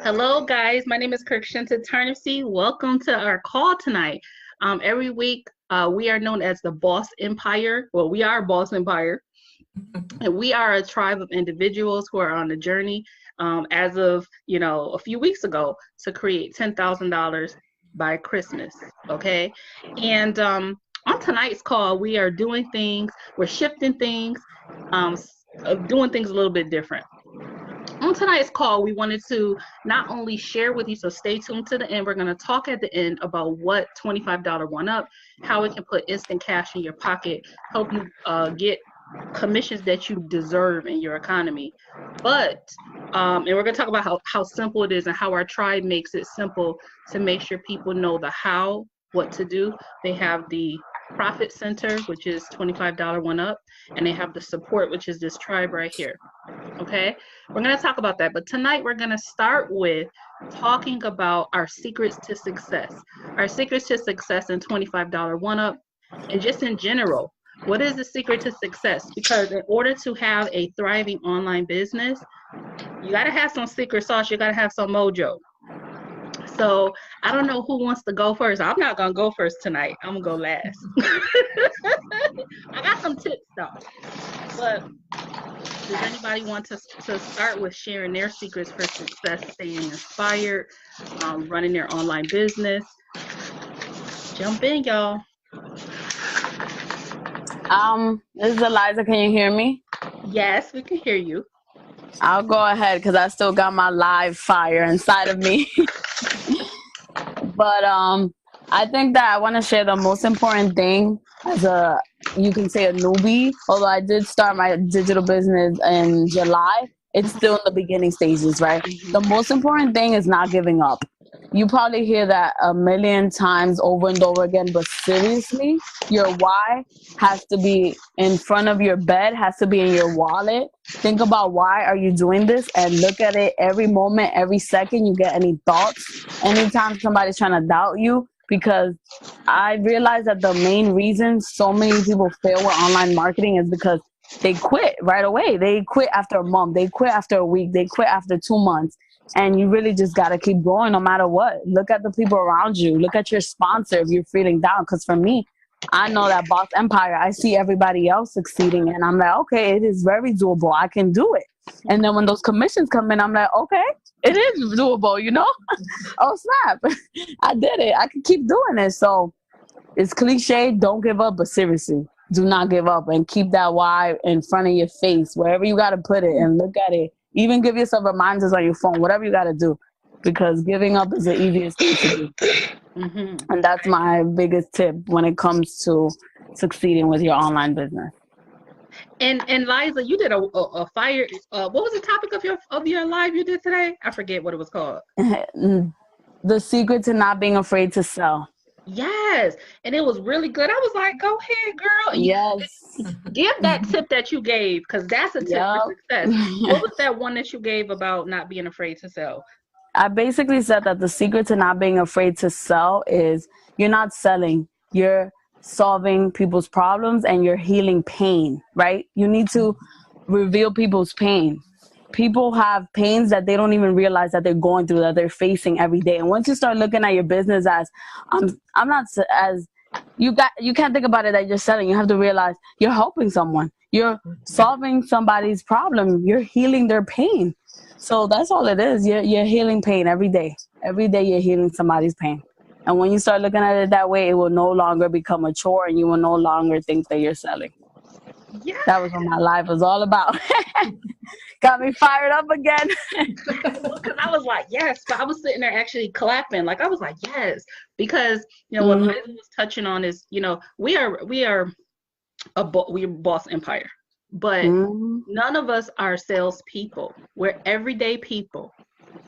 Hello, guys. My name is Kirkshinta Turnipseed. Welcome to our call tonight. Every week, we are known as the Boss Empire. Well, we are Boss Empire, and we are a tribe of individuals who are on a journey as of, a few weeks ago to create $10,000 by Christmas. Okay. And on tonight's call, we are doing things, we're shifting things, doing things a little bit different. On tonight's call, we wanted to not only share with you, so stay tuned to the end. We're going to talk at the end about what $25 one up, how it can put instant cash in your pocket, help you get commissions that you deserve in your economy. But, and we're going to talk about how simple it is and how our tribe makes it simple to make sure people know the how, what to do. They have the Profit Center, which is $25 one up, and they have the support, which is this tribe right here. Okay, we're going to talk about that, but tonight we're going to start with talking about our secrets to success. Our secrets to success in $25 one up, and just in general, what is the secret to success? Because in order to have a thriving online business, you got to have some secret sauce. You got to have some mojo. So I don't know who wants to go first. I'm not going to go first tonight. I'm going to go last. I got some tips though, but does anybody want to start with sharing their secrets for success, staying inspired, running their online business? Jump in, y'all. This is Eliza. Can you hear me? Yes, we can hear you. I'll go ahead because I still got my live fire inside of me. But I think that I want to share the most important thing as you can say a newbie. Although I did start my digital business in July, it's still in the beginning stages, right? The most important thing is not giving up. You probably hear that a million times over and over again, but seriously, your why has to be in front of your bed, has to be in your wallet. Think about why are you doing this and look at it every moment, every second you get any thoughts, anytime somebody's trying to doubt you, because I realize that the main reason so many people fail with online marketing is because they quit right away. They quit after a month, they quit after a week, they quit after 2 months. And you really just got to keep going no matter what. Look at the people around you. Look at your sponsor if you're feeling down. Because for me, I know that Boss Empire, I see everybody else succeeding. And I'm like, okay, it is very doable. I can do it. And then when those commissions come in, I'm like, okay, it is doable, you know? Oh, snap. I did it. I can keep doing it. So it's cliche. Don't give up. But seriously, do not give up. And keep that why in front of your face, wherever you got to put it, and look at it. Even give yourself reminders on your phone, whatever you got to do, because giving up is the easiest thing to do. And that's my biggest tip when it comes to succeeding with your online business. And Liza, you did a fire. What was the topic of your live you did today? I forget what it was called. The secret to not being afraid to sell. Yes, and it was really good. I was like, go ahead, girl. Yes. Give that tip that you gave, because that's a tip for success. What was that one that you gave about not being afraid to sell? I basically said that the secret to not being afraid to sell is you're not selling. You're solving people's problems and you're healing pain, right? You need to reveal people's pain. People have pains that they don't even realize that they're going through, that they're facing every day. And once you start looking at your business as, I'm not as, you can't think about it that you're selling. You have to realize you're helping someone. You're solving somebody's problem. You're healing their pain. So that's all it is. You're healing pain every day. Every day you're healing somebody's pain. And when you start looking at it that way, it will no longer become a chore and you will no longer think that you're selling. Yeah. That was what my life was all about. Got me fired up again. Because I was like, yes, but I was sitting there actually clapping. Like I was like, yes, because what Liza was touching on is, we're Boss Empire, but none of us are salespeople. We're everyday people,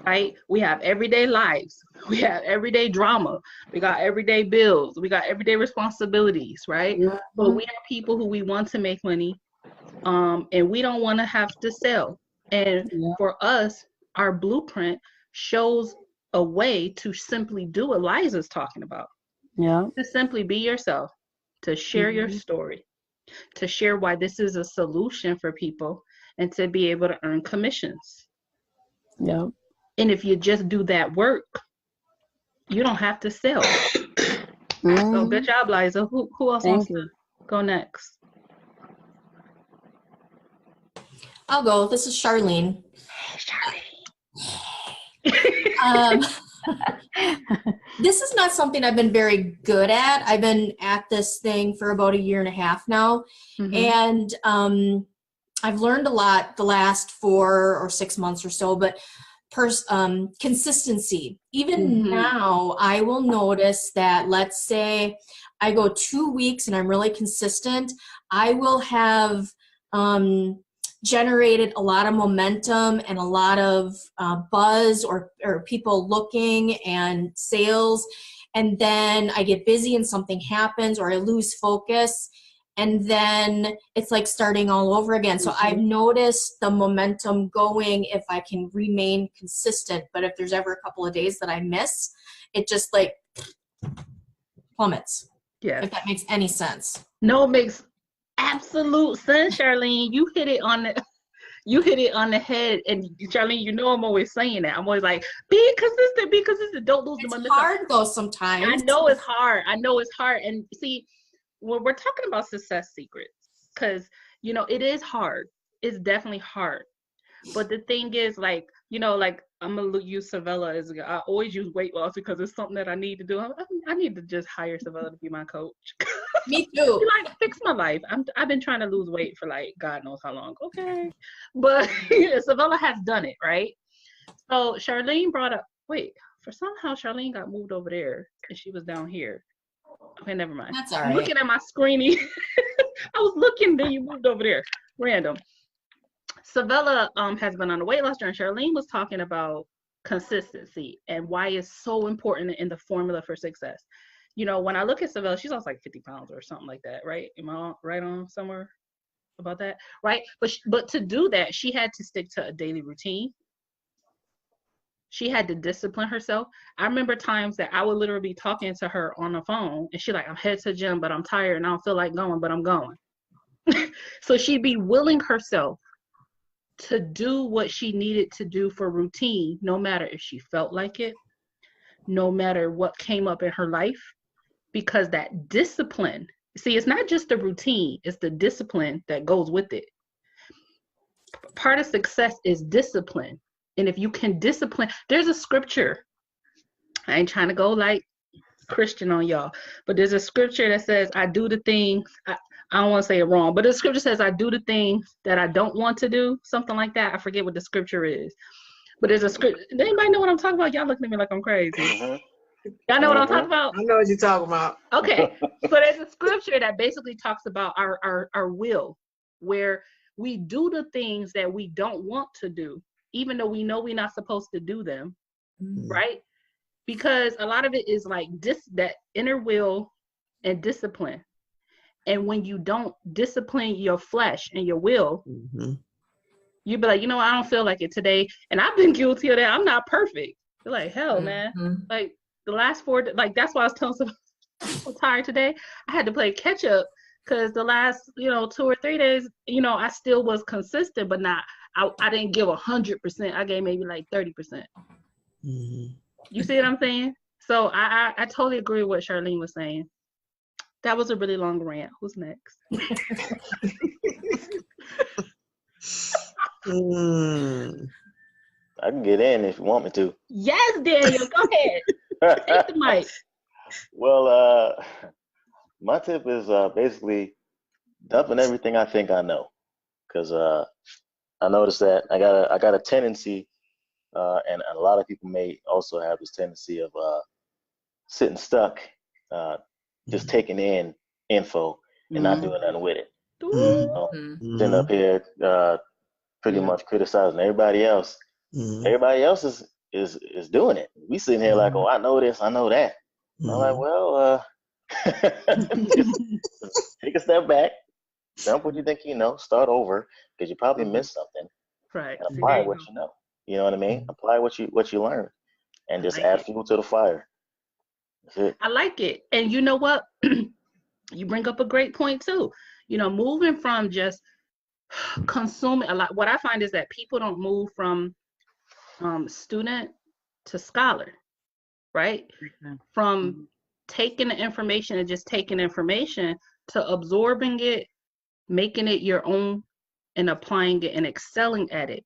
right? We have everyday lives. We have everyday drama. We got everyday bills. We got everyday responsibilities, right? But we are people who we want to make money, and we don't want to have to sell. And for us, our blueprint shows a way to simply do what Liza's talking about. To simply be yourself, to share your story, to share why this is a solution for people, and to be able to earn commissions. And if you just do that work, you don't have to sell. So good job, Liza. Who else wants to go next? I'll go. This is Charlene. Hey, Charlene. This is not something I've been very good at. I've been at this thing for about 1.5 years now. And I've learned a lot the last 4 or 6 months or so, but consistency. Even now, I will notice that, let's say I go 2 weeks and I'm really consistent, I will have generated a lot of momentum and a lot of buzz or people looking and sales. And then I get busy and something happens, or I lose focus. And then it's like starting all over again. So I've noticed the momentum going if I can remain consistent. But if there's ever a couple of days that I miss, it just like plummets. Yeah. If that makes any sense. No, it makes absolute sense, Charlene. You hit it on the head. And Charlene, you know I'm always saying that. I'm always like, be consistent. Don't lose the momentum. It's hard though sometimes. I know it's hard. And see, when we're talking about success secrets, because it is hard. It's definitely hard. But the thing is, like, I'm gonna use Savella as I always use weight loss because it's something that I need to do. I need to just hire Savella to be my coach. Me too. Like, fix my life. I've been trying to lose weight for like God knows how long. Okay, but Savella has done it, right? So Charlene brought up. Somehow Charlene got moved over there and she was down here. Okay, never mind. That's all right. I'm looking at my screeny. I was looking, then you moved over there. Random. Savella has been on a weight loss journey. Charlene was talking about consistency and why it's so important in the formula for success. When I look at Savella, she's also like 50 pounds or something like that, right? Am I right on somewhere about that? Right? But to do that, she had to stick to a daily routine. She had to discipline herself. I remember times that I would literally be talking to her on the phone and she's like, I'm headed to the gym, but I'm tired and I don't feel like going, but I'm going. So she'd be willing herself to do what she needed to do for routine, no matter if she felt like it, no matter what came up in her life, because that discipline, see, it's not just the routine, it's the discipline that goes with it. Part of success is discipline. And if you can discipline, there's a scripture. I ain't trying to go like Christian on y'all, but there's a scripture that says, I do the things, I don't want to say it wrong, but the scripture says, I do the things that I don't want to do, something like that. I forget what the scripture is. But there's a scripture. Does anybody know what I'm talking about? Y'all looking at me like I'm crazy. Y'all know what I'm talking about? I know what you're talking about. Okay. So there's a scripture that basically talks about our will, where we do the things that we don't want to do, even though we know we're not supposed to do them, right? Because a lot of it is like that inner will and discipline. And when you don't discipline your flesh and your will, you be like, I don't feel like it today. And I've been guilty of that. I'm not perfect. You're like, hell, man. Like the last 4, like that's why I was telling someone I'm tired today. I had to play catch up because the last, 2 or 3 days, I still was consistent, but not. I didn't give 100%. I gave maybe like 30%. You see what I'm saying? So I totally agree with what Charlene was saying. That was a really long rant. Who's next? I can get in if you want me to. Yes, Daniel. Go ahead. Take the mic. Well, my tip is basically dumping everything I think I know, because I noticed that I got a tendency, and a lot of people may also have this tendency of sitting stuck, just taking in info and not doing nothing with it. Sitting up here pretty much criticizing everybody else. Everybody else is doing it. We sitting here like, oh, I know this, I know that. I'm like, well, just take a step back, dump what you think you know, start over, because you probably missed something. Right. And apply what you know. You know what I mean? Apply what you learn, and just add fuel to the fire. That's it. I like it. And you know what? You bring up a great point too. Moving from just consuming a lot. What I find is that people don't move from student to scholar, right? From taking the information and just taking information to absorbing it, making it your own, and applying it and excelling at it.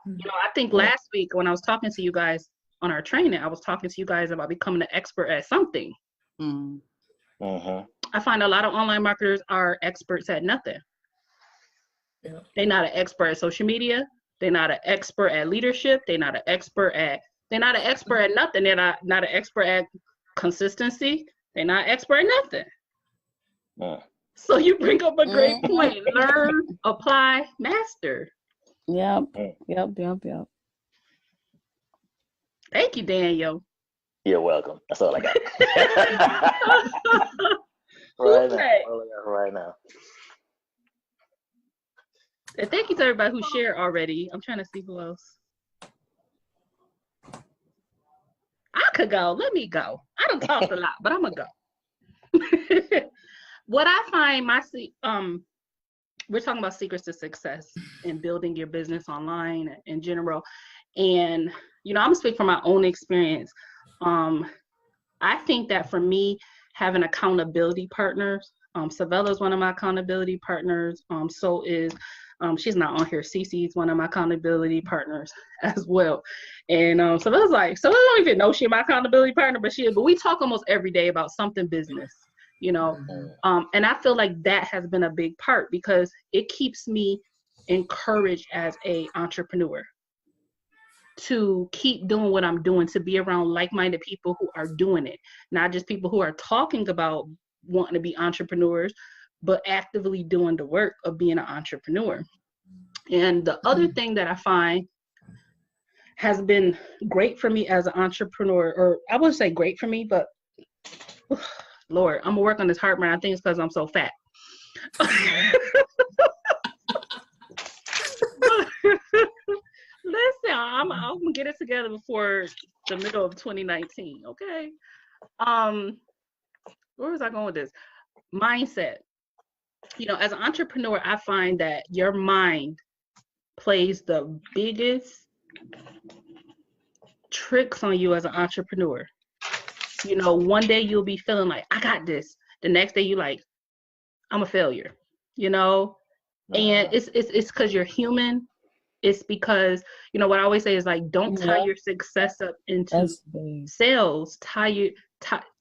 I think last week when I was talking to you guys on our training, I was talking to you guys about becoming an expert at something. I find a lot of online marketers are experts at nothing. They're not an expert at social media. They're not an expert at leadership. They're not an expert at nothing. They're not an expert at consistency. They're not expert at nothing. So you bring up a great point. Learn, apply, master. Yep. Thank you, Daniel. You're welcome. That's all I got. Right now. And thank you to everybody who shared already. I'm trying to see who else. I could go. Let me go. I don't talk a lot, but I'm gonna go. What I find we're talking about secrets to success and building your business online in general. And, I'm gonna speak from my own experience. I think that for me, having accountability partners, Savella is one of my accountability partners. So is, she's not on here, Cece is one of my accountability partners as well. And Savella's like, so I don't even know she's my accountability partner, but we talk almost every day about something business. And I feel like that has been a big part because it keeps me encouraged as a entrepreneur to keep doing what I'm doing, to be around like-minded people who are doing it, not just people who are talking about wanting to be entrepreneurs, but actively doing the work of being an entrepreneur. And the other thing that I find has been great for me as an entrepreneur, or I wouldn't say great for me, but Lord, I'm gonna work on this heartburn. I think it's because I'm so fat. Listen, I'm gonna get it together before the middle of 2019. Okay. Where was I going with this? Mindset. As an entrepreneur, I find that your mind plays the biggest tricks on you as an entrepreneur. One day you'll be feeling like, I got this. The next day you're like, I'm a failure, and it's because you're human. It's because, what I always say is like, don't tie your success up into sales,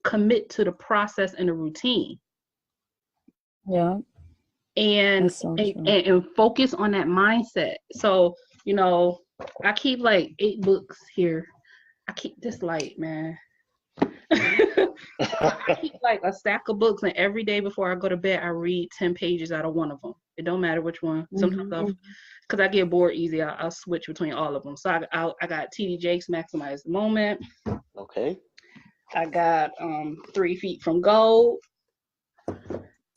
commit to the process and the routine. Yeah. And focus on that mindset. So, I keep like 8 books here. I keep this light, man. I keep like a stack of books, and every day before I go to bed, I read 10 pages out of one of them. It don't matter which one. Sometimes because I get bored easy, I'll switch between all of them. So I got T.D. Jakes' Maximize the Moment. Okay. I got 3 Feet from Gold.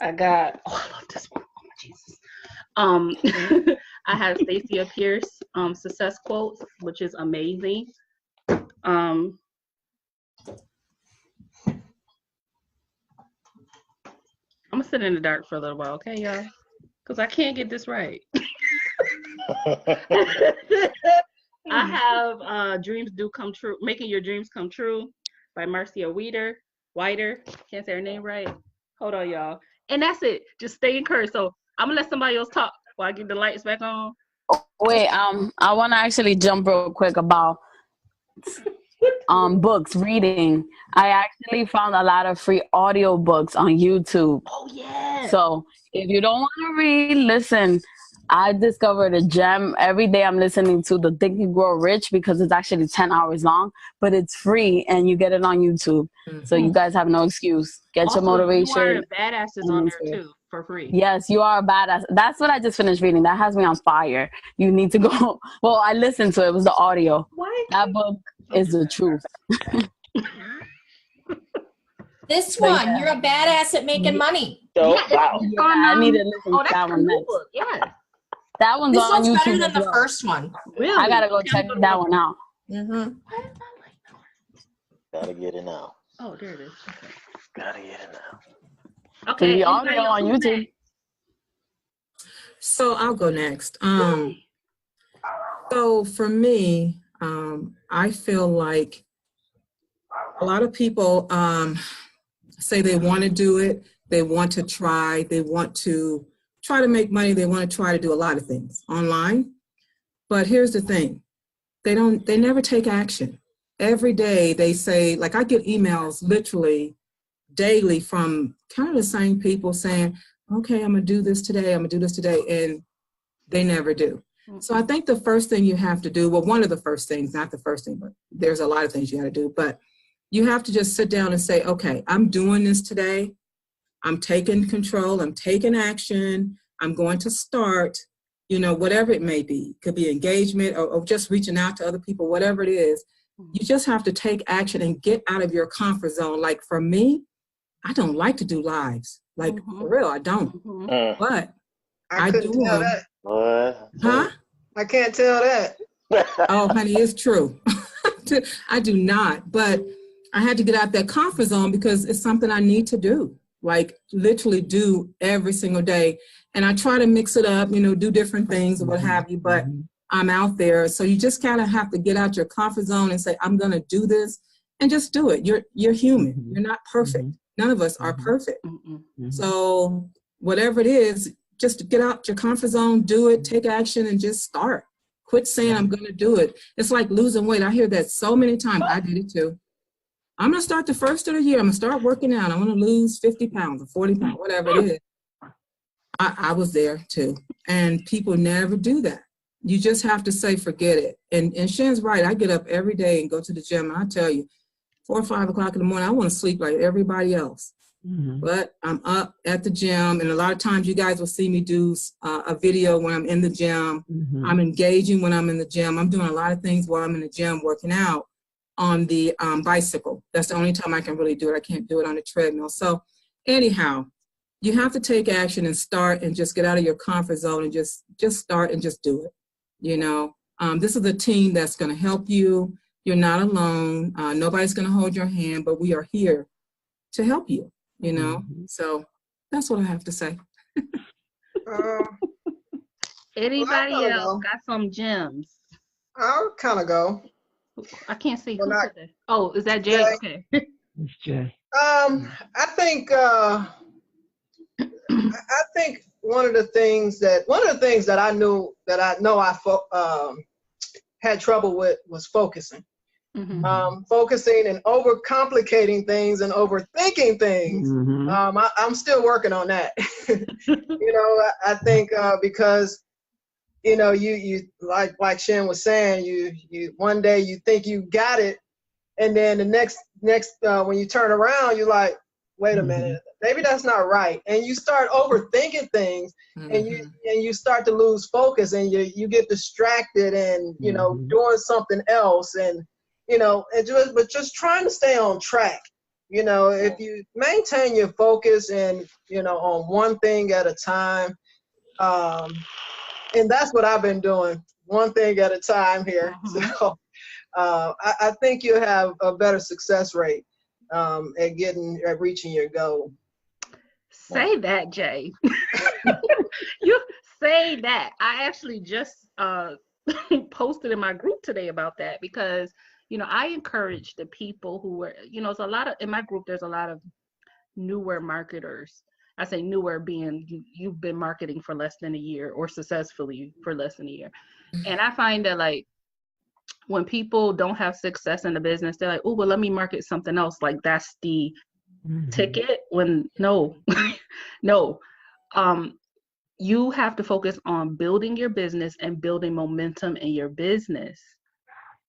I got, I love this one. Oh my Jesus. I have Stacia Pierce Success Quotes, which is amazing. I'm gonna sit in the dark for a little while, okay, y'all? Because I can't get this right. I have Dreams Do Come True, Making Your Dreams Come True by Marcia Wider. Can't say her name right. Hold on, y'all. And that's it. Just stay encouraged. So I'm gonna let somebody else talk while I get the lights back on. Wait, I want to actually jump real quick about books, reading. I actually found a lot of free audio books on YouTube. Oh yeah. So if you don't want to read, listen. I discovered a gem. Every day I'm listening to the Think and Grow Rich because it's actually 10 hours long, but it's free and you get it on YouTube. So you guys have no excuse. Get also, your motivation. You are the badasses on there too for free. Yes, you are a badass. That's what I just finished reading. That has me on fire. You need to go. Well, I listened to it. It was the audio. What? That book is the truth. This one, you're a badass at making money. Oh, wow. Yeah, I need to listen to that one next. Yeah. That one's this on one's YouTube better than the first one. Really? I gotta go check that one out. Gotta get it now. Oh, there it is. Okay. Gotta get it now. Okay. The audio on YouTube. So I'll go next. So for me, I feel like a lot of people say they want to do it, they want to try to make money, they want to try to do a lot of things online. But here's the thing, they never take action. Every day they say, like I get emails literally daily from kind of the same people saying, okay, I'm gonna do this today, and they never do. So I think the first thing you have to do, well, one of the first things, not the first thing, but there's a lot of things you got to do, but you have to just sit down and say, okay, I'm doing this today. I'm taking control. I'm taking action. I'm going to start, whatever it may be. It could be engagement or just reaching out to other people, whatever it is. You just have to take action and get out of your comfort zone. Like for me, I don't like to do lives. Like for real, I don't. But I do tell them. that. What? Huh? I can't tell that. Oh, honey, it's true. I do not, but I had to get out that comfort zone because it's something I need to do, like literally do every single day. And I try to mix it up, do different things or what have you, but I'm out there. So you just kind of have to get out your comfort zone and say, I'm going to do this and just do it. You're human. You're not perfect. None of us are perfect. So whatever it is, just get out your comfort zone, do it, take action, and just start. Quit saying I'm going to do it. It's like losing weight. I hear that so many times. I did it too. I'm going to start the first of the year. I'm going to start working out. I'm going to lose 50 pounds or 40 pounds, whatever it is. I was there too. And people never do that. You just have to say, forget it. And Shan's right. I get up every day and go to the gym. And I tell you, 4 or 5 o'clock in the morning, I want to sleep like everybody else. But I'm up at the gym, and a lot of times you guys will see me do a video when I'm in the gym. I'm engaging when I'm in the gym. I'm doing a lot of things while I'm in the gym working out on the bicycle. That's the only time I can really do it. I can't do it on the treadmill. So anyhow, you have to take action and start and just get out of your comfort zone and just start and just do it. This is a team that's going to help you. You're not alone. Nobody's going to hold your hand, but we are here to help you. So that's what I have to say. Anybody else got some gems? I'll kind of go. I can't see who put that. Oh, is that Jay? Okay. It's Jay. I think one of the things that I know I had trouble with was focusing. Focusing and overcomplicating things and overthinking things. I'm still working on that. I think because you like Shan was saying, you one day you think you got it, and then the next when you turn around, you're like, wait a minute, maybe that's not right, and you start overthinking things, and you start to lose focus, and you get distracted, and doing something else, and but just trying to stay on track. If you maintain your focus and on one thing at a time, and that's what I've been doing, one thing at a time here. So I think you'll have a better success rate at reaching your goal. Say that, Jay. You say that. I actually just posted in my group today about that because I encourage the people who are, it's a lot of, in my group, there's a lot of newer marketers. I say newer being you've been marketing for less than a year or successfully for less than a year. And I find that like when people don't have success in the business, they're like, oh, well, let me market something else. Like that's the ticket when no, you have to focus on building your business and building momentum in your business.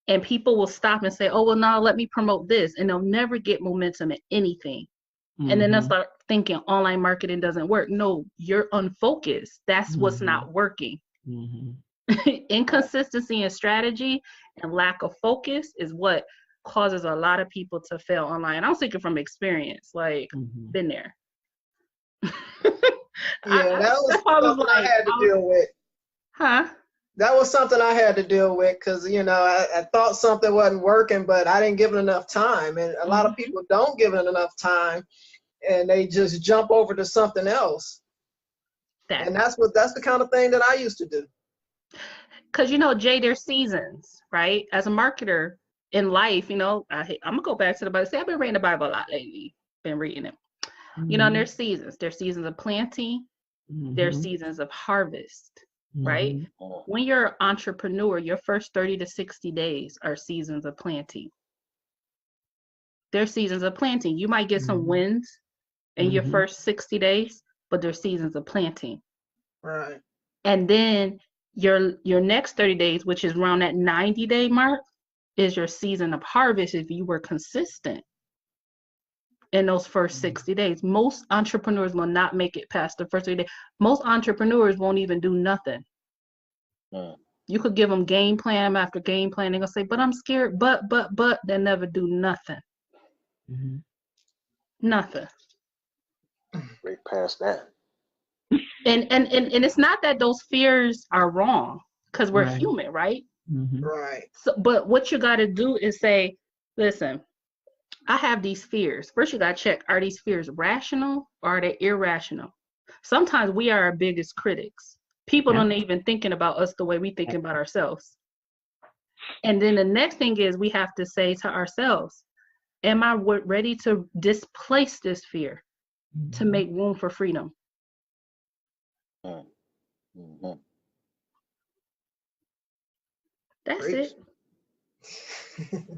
And people will stop and say, oh, well, now let me promote this. And they'll never get momentum in anything. And then they'll start thinking online marketing doesn't work. No, you're unfocused. That's what's not working. Inconsistency in strategy and lack of focus is what causes a lot of people to fail online. I'm speaking from experience, like been there. Yeah, that was something I had to deal with. Huh? That was something I had to deal with because, I thought something wasn't working, but I didn't give it enough time. And a lot of people don't give it enough time, and they just jump over to something else. And that's the kind of thing that I used to do. Because, Jay, there's seasons, right? As a marketer in life, you know, I'm gonna go back to the Bible. See, I've been reading the Bible a lot lately. Been reading it. You know, and there's seasons. There's seasons of planting. There's seasons of harvest, right? When you're an entrepreneur, your first 30 to 60 days are seasons of planting. There's seasons of planting. You might get some wins in your first 60 days, but there's seasons of planting. Right. And then your next 30 days, which is around that 90-day mark, is your season of harvest if you were consistent in those first 60 days. Most entrepreneurs will not make it past the first 30 days. Most entrepreneurs won't even do nothing. You could give them game plan after game plan. They're going to say, but I'm scared, but, they never do nothing. Nothing. Right past that. And it's not that those fears are wrong, because we're human, right? Right. So, but what you got to do is say, listen, I have these fears. First, you got to check, are these fears rational or are they irrational? Sometimes we are our biggest critics. People don't even thinking about us the way we thinking about ourselves. And then the next thing is we have to say to ourselves, am I ready to displace this fear to make room for freedom? That's it.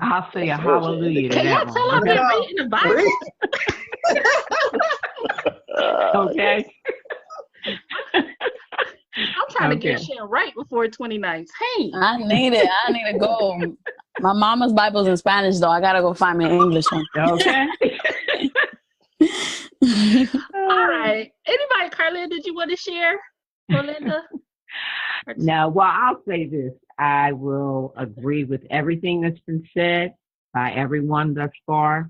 I'll say a hallelujah to Can y'all that tell one. I've been reading the Bible? Okay. I'm trying to get shit right before 2019. I need it. I need to go. My mama's Bible's in Spanish, though. I got to go find me an English one. Okay. All right. Anybody, Carlin, did you want to share? Belinda? No, well, I'll say this. I will agree with everything that's been said by everyone thus far,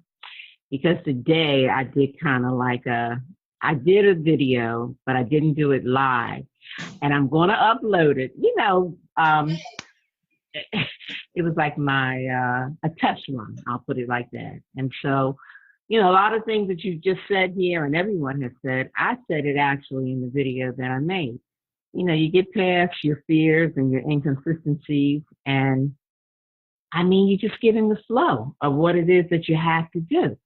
because today I did kind of like I did a video, but I didn't do it live, and I'm going to upload it. You know, it was like my a test run. I'll put it like that. And so, you know, a lot of things that you just said here and everyone has said, I said it actually in the video that I made. You know, you get past your fears and your inconsistencies, and I mean, you just get in the flow of what it is that you have to do.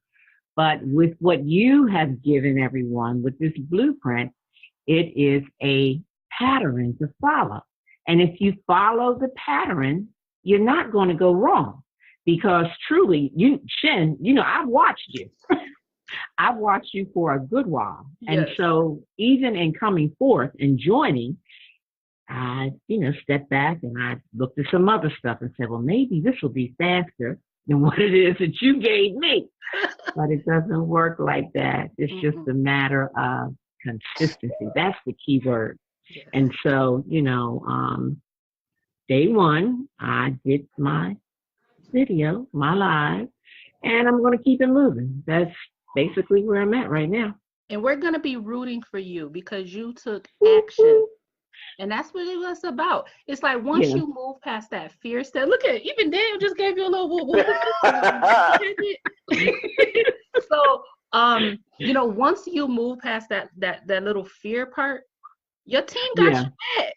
But with what you have given everyone with this blueprint, it is a pattern to follow. And if you follow the pattern, you're not going to go wrong, because truly, Shin, you know, I've watched you. I've watched you for a good while. Yes. And so even in coming forth and joining, I, you know, stepped back and I looked at some other stuff and said, well, maybe this will be faster than what it is that you gave me. But it doesn't work like that. It's just a matter of consistency. That's the key word. Yes. And so, you know, day one, I did my video, my live, and I'm going to keep it moving. That's basically where I'm at right now. And we're going to be rooting for you because you took action. And that's what it was about. It's like once you move past that fear step, look at, even Daniel just gave you a little whoop. So, you know, once you move past that little fear part, your team got your back.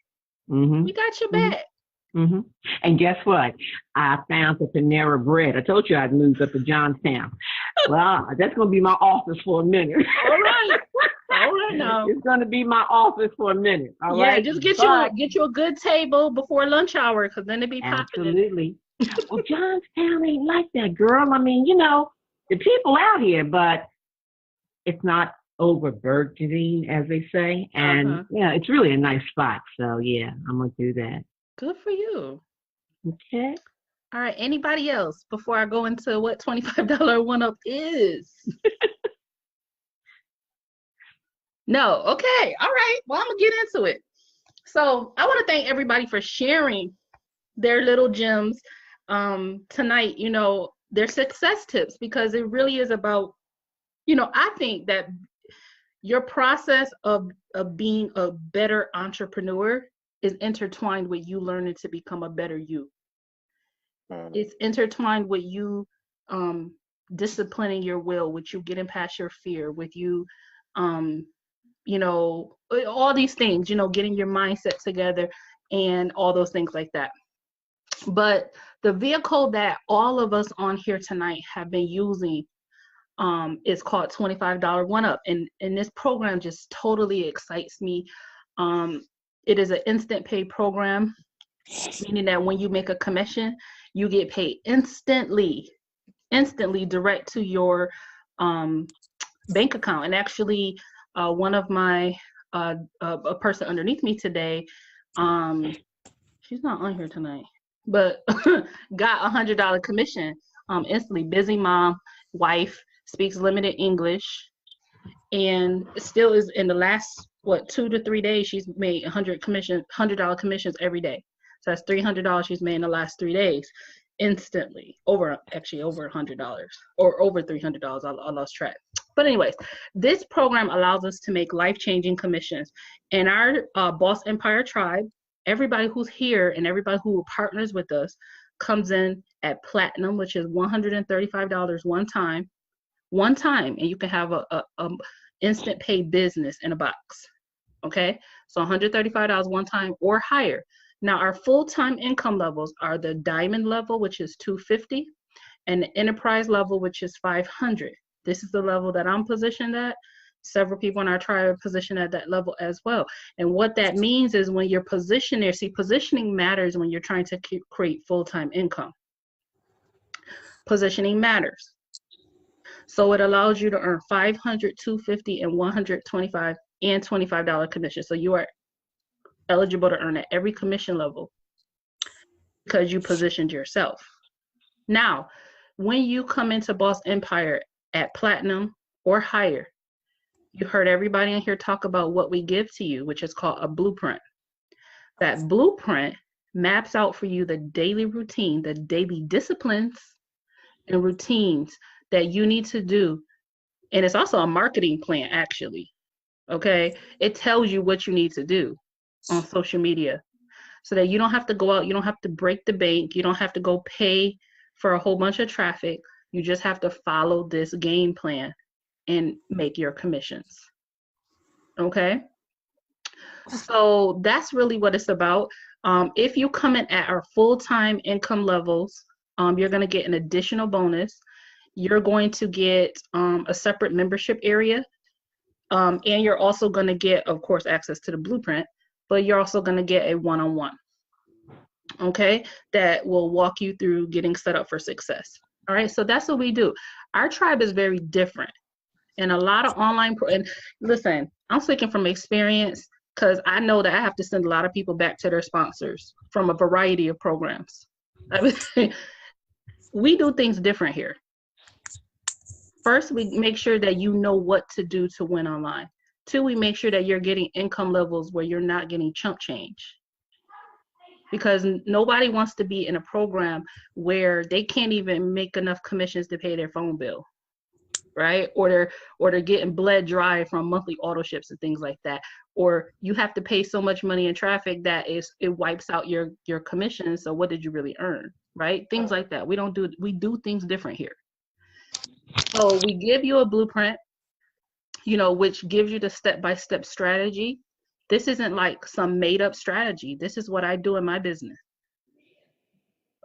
We got your back. And guess what? I found the Panera Bread. I told you I'd moved up to Johnstown. Well, that's going to be my office for a minute. All right now. It's going to be my office for a minute. All right. Just get you a good table before lunch hour, because then it'd be popping. Absolutely. Well, Johnstown ain't like that, girl. I mean, you know, the people out here, but it's not overburdening, as they say. And yeah, it's really a nice spot. So yeah, I'm going to do that. Good for you. Okay. All right. Anybody else before I go into what $25 one-up is? No. Okay. All right. Well, I'm going to get into it. So I want to thank everybody for sharing their little gems tonight, you know, their success tips, because it really is about, you know, I think that your process of being a better entrepreneur is intertwined with you learning to become a better you. It's intertwined with you disciplining your will, with you getting past your fear, with you, you know, all these things, you know, getting your mindset together and all those things like that. But The vehicle that all of us on here tonight have been using is called $25 One Up. And this program just totally excites me. It is an instant pay program, meaning that when you make a commission, you get paid instantly direct to your bank account. And actually, one of my, a person underneath me today, she's not on here tonight, but got $100 commission instantly. Busy mom, wife, speaks limited English, and still is in the last, 2 to 3 days, she's made $100 commissions every day. So that's $300 she's made in the last 3 days instantly, over $100 or over $300. I lost track. But anyways, this program allows us to make life-changing commissions. In our Boss Empire tribe, everybody who's here and everybody who partners with us comes in at platinum, which is $135 one time, and you can have a instant pay business in a box. Okay, so $135 one time or higher. Now our full-time income levels are the diamond level, which is $250, and the enterprise level, which is $500. This is the level that I'm positioned at. Several people in our tribe are positioned at that level as well. And what that means is when you're positioned there, see, positioning matters when you're trying to create full-time income. Positioning matters. So it allows you to earn $500, $250, and $125 and $25 commission. So you are eligible to earn at every commission level because you positioned yourself. Now, when you come into Boss Empire at platinum or higher, you heard everybody in here talk about what we give to you, which is called a blueprint. That blueprint maps out for you the daily routine, the daily disciplines and routines that you need to do. And it's also a marketing plan, actually. Okay, it tells you what you need to do on social media so that you don't have to go out, you don't have to break the bank, you don't have to go pay for a whole bunch of traffic. You just have to follow this game plan and make your commissions. Okay, so that's really what it's about. If you come in at our full-time income levels, you're going to get an additional bonus. You're going to get a separate membership area. And you're also going to get, of course, access to the blueprint, but you're also going to get a one-on-one, okay, that will walk you through getting set up for success. All right, so that's what we do. Our tribe is very different. And a lot of online, and listen, I'm speaking from experience because I know that I have to send a lot of people back to their sponsors from a variety of programs. We do things different here. First, we make sure that you know what to do to win online. 2, we make sure that you're getting income levels where you're not getting chump change. Because nobody wants to be in a program where they can't even make enough commissions to pay their phone bill, right? Or they're getting bled dry from monthly auto ships and things like that. Or you have to pay so much money in traffic that it wipes out your commissions. So what did you really earn, right? Things like that. We do things different here. So we give you a blueprint, which gives you the step-by-step strategy. This isn't like some made-up strategy. This is what I do in my business.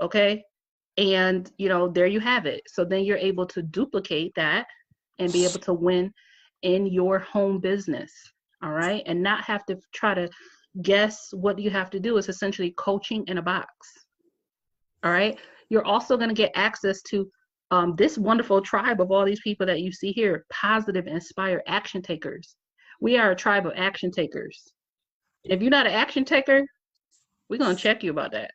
Okay? And, there you have it. So then you're able to duplicate that and be able to win in your home business. All right? And not have to try to guess what you have to do. It's essentially coaching in a box. All right? You're also going to get access to this wonderful tribe of all these people that you see here, positive, inspired action takers. We are a tribe of action takers. If you're not an action taker, we're going to check you about that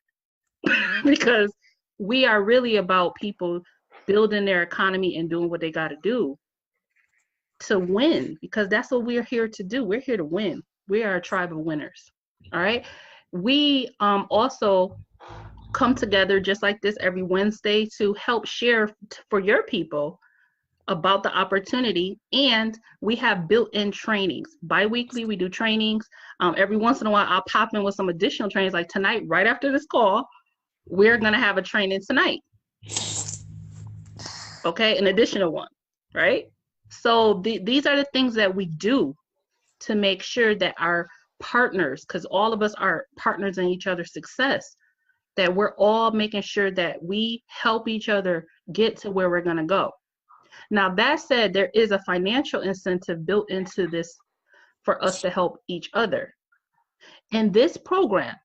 because we are really about people building their economy and doing what they got to do to win, because that's what we're here to do. We're here to win. We are a tribe of winners. All right. We also come together just like this every Wednesday to help share for your people about the opportunity. And we have built-in trainings. Bi-weekly, we do trainings. Every once in a while, I'll pop in with some additional trainings. Like tonight, right after this call, we're going to have a training tonight. Okay, an additional one, right? So these are the things that we do to make sure that our partners, because all of us are partners in each other's success, that we're all making sure that we help each other get to where we're going to go. Now, that said, there is a financial incentive built into this for us to help each other. In this program,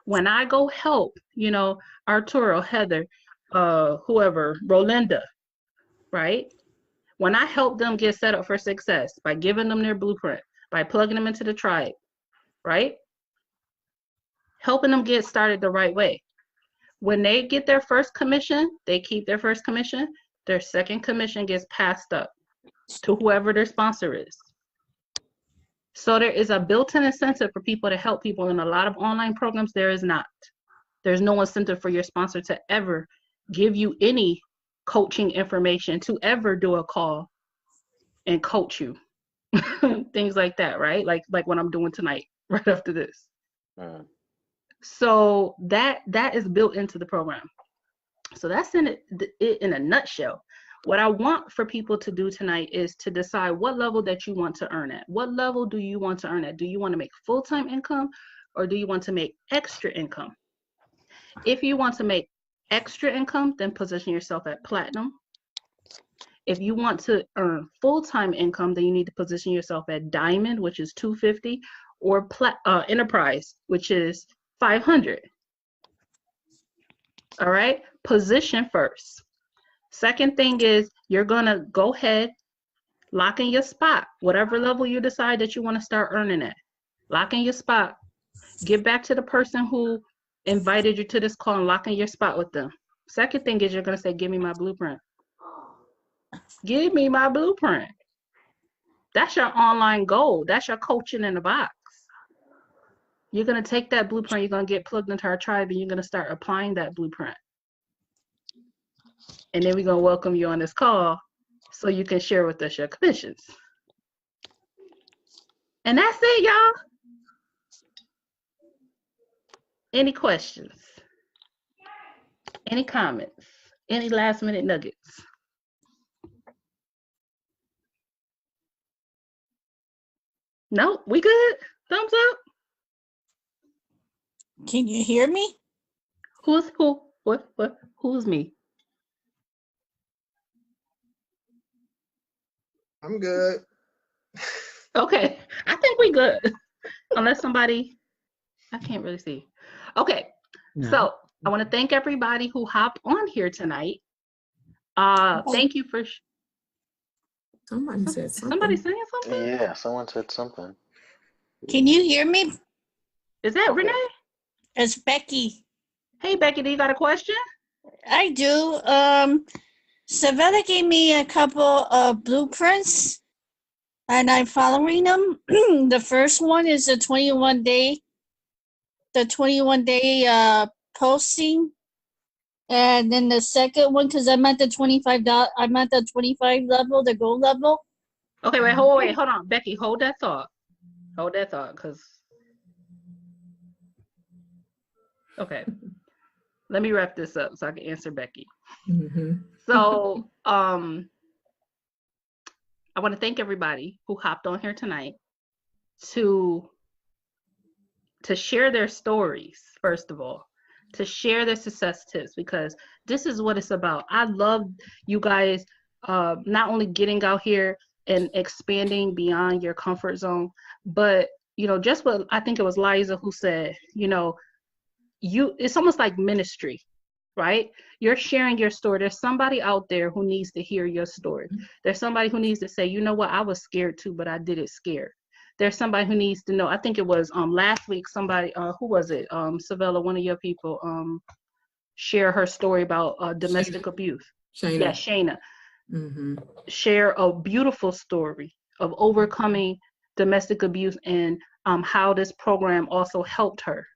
when I go help, you know, Arturo, Heather, whoever, Rolinda, right? When I help them get set up for success by giving them their blueprint, by plugging them into the tribe, right? Helping them get started the right way. When they get their first commission, they keep their first commission. Their second commission gets passed up to whoever their sponsor is. So there is a built-in incentive for people to help people. In a lot of online programs, there is not. There's no incentive for your sponsor to ever give you any coaching information, to ever do a call and coach you. Things like that, right? Like what I'm doing tonight, right after this. So that is built into the program. So that's in a nutshell. What I want for people to do tonight is to decide what level that you want to earn at. What level do you want to earn at? Do you want to make full-time income, or do you want to make extra income? If you want to make extra income, then position yourself at platinum. If you want to earn full-time income, then you need to position yourself at diamond, which is 250, or enterprise, which is 500. All right, position first. Second thing is, you're gonna go ahead, lock in your spot, whatever level you decide that you want to start earning at. Lock in your spot. Get back to the person who invited you to this call and lock in your spot with them. Second thing is, you're gonna say, give me my blueprint. Give me my blueprint. That's your online goal. That's your coaching in the box. You're gonna take that blueprint, you're gonna get plugged into our tribe, and you're gonna start applying that blueprint. And then we're gonna welcome you on this call so you can share with us your commissions. And that's it, y'all. Any questions? Any comments? Any last minute nuggets? No, we good? Thumbs up? Can you hear me? Who's who? What? Who's me? I'm good. Okay, I think we good. Unless somebody, I can't really see. Okay, No. so I want to thank everybody who hopped on here tonight. Thank you for. Somebody said something. Somebody saying something? Yeah, someone said something. Can you hear me? Is that Okay. Renee? It's Becky. Hey, Becky, do you got a question? I do. Savannah gave me a couple of blueprints, and I'm following them. The first one is the 21-day posting, and then the second one, because I'm at the $25 level, the gold level. Okay, wait, hold on. Becky, hold that thought. Hold that thought, because. Okay. Let me wrap this up so I can answer Becky. Mm-hmm. So, I want to thank everybody who hopped on here tonight to share their stories, first of all, to share their success tips, because this is what it's about. I love you guys not only getting out here and expanding beyond your comfort zone, but, you know, just what I think it was Liza who said, you know, it's almost like ministry, right? You're sharing your story. There's somebody out there who needs to hear your story. There's somebody who needs to say, you know what, I was scared too, but I did it scared. There's somebody who needs to know. I think it was last week, somebody, who was it? Savella, one of your people, share her story about domestic abuse. Shayna. Yeah, Shayna. Mm-hmm. Share a beautiful story of overcoming domestic abuse and how this program also helped her.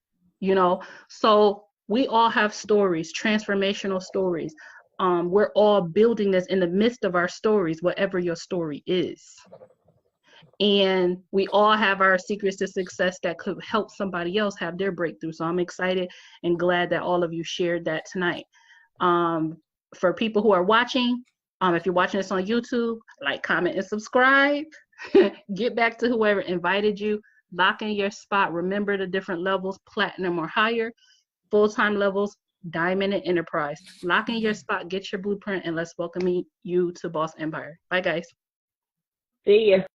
You know, so we all have stories, transformational stories. We're all building this in the midst of our stories, whatever your story is. And we all have our secrets to success that could help somebody else have their breakthrough. So I'm excited and glad that all of you shared that tonight. For people who are watching, if you're watching this on YouTube, like, comment, and subscribe. Get back to whoever invited you. Lock in your spot. Remember the different levels, platinum or higher. full-time levels, diamond, and enterprise. Lock in your spot, get your blueprint, and let's welcome you to Boss Empire. Bye, guys. See ya.